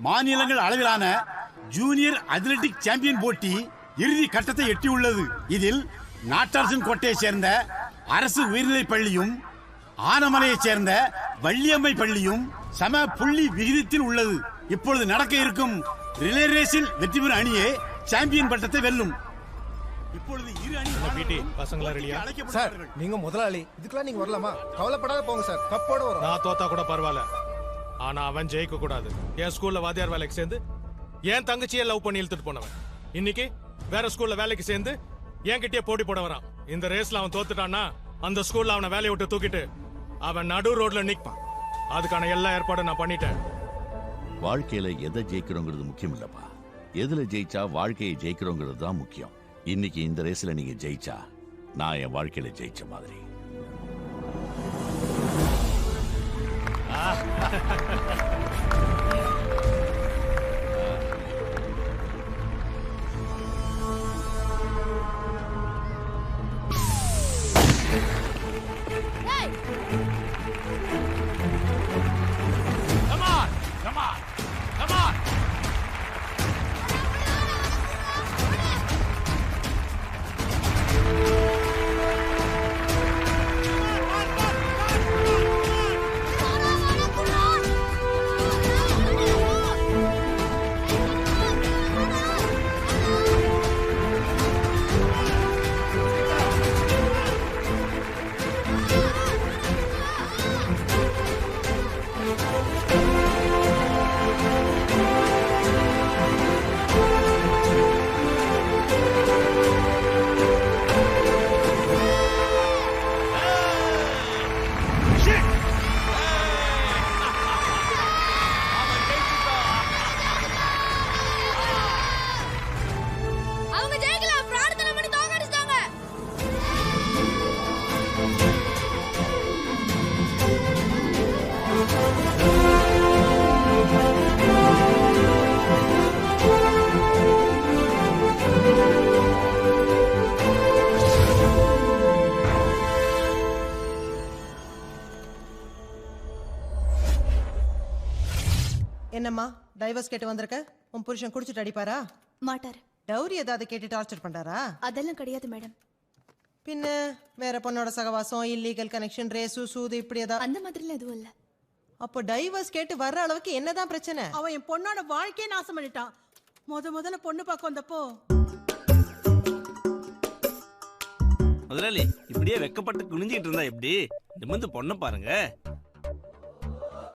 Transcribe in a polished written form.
மாநிலங்கள் அளவிலான junior athletic champion போட்டி இறுதி கட்டத்தை எட்டியுள்ளது. இதில் நாட்டரசன் கோட்டையை சேர்ந்த அரசு உயர்நிலைப் பள்ளியும் ஆனமலையை சேர்ந்த வள்ளியம்மை பள்ளியும் சம புள்ளி விகிதத்தில் உள்ளது. இப்பொழுது நடக்க இருக்கும் ரிலே ரேஸில் வெற்றி பெறும் அணியே சாம்பியன் பட்டத்தை வெல்லும். இப்பொழுது இரு அணி பசங்களா ரெடியா? சார் நீங்க முதலாளி, இதுக்கெல்லாம் நீங்க வரலாமா? கவலைப்படாத போங்க சார், கப்போட வரும். நான் தோத்தா கூட பரவாயில்ல, ஆனா அவன் ஜெயிக்க கூடாது. என் ஸ்கூல்ல வாத்தியார் வேலைக்கு சேர்ந்து என் தங்கச்சியை லவ் பண்ணி இழுத்துட்டு போனவன் இன்னைக்கு வேற ஸ்கூல்ல வேலைக்கு சேர்ந்து என்கிட்டயே போட்டி போட வரான். இந்த ரேஸ்ல அவன் தோத்துட்டான்னா அந்த ஸ்கூல்ல அவனை வேலையை விட்டு தூக்கிட்டு அவன் நடு ரோட்ல நிற்பான். அதுக்கான எல்லா ஏற்பாடும் நான் பண்ணிட்டேன். வாழ்க்கையில எதை ஜெயிக்கிறோங்கிறது முக்கியம் இல்லப்பா, எதுல ஜெயிச்சா வாழ்க்கையை ஜெயிக்கிறோங்கிறது தான் முக்கியம். இன்னைக்கு இந்த ரேஸ்ல நீங்க ஜெயிச்சா நான் என் வாழ்க்கையில ஜெயிச்ச மாதிரி. என்னம்மா டைவர்ஸ் கேட்டு வந்திருக்க? உன் புருஷன் குடிச்சிட்டு அடிப்பாரா? மாட்டாரு. டவுரி ஏதாவது கேட்டு டார்ச்சர் பண்றாரா? அதெல்லாம் கிடையாது மேடம். பின்ன வேற பொண்ணோட சகவாசம், இல்லீகல் கனெக்ஷன், ரேசு சூது இப்படி ஏதாவது? அந்த மாதிரிலாம் எதுவும் இல்ல. அப்போ டைவர்ஸ் கேட்டு வர்ற அளவுக்கு என்னதான் பிரச்சனை? அவன் என் பொண்ணோட வாழ்க்கையை நாசம் பண்ணிட்டான். முதல்ல பொண்ணு பார்க்க வந்தப்போ முதலாளி இப்படியே வெக்கப்பட்டு குனிஞ்சிட்டு இருந்தா எப்படி? நிமிந்து பொண்ணை பாருங்க.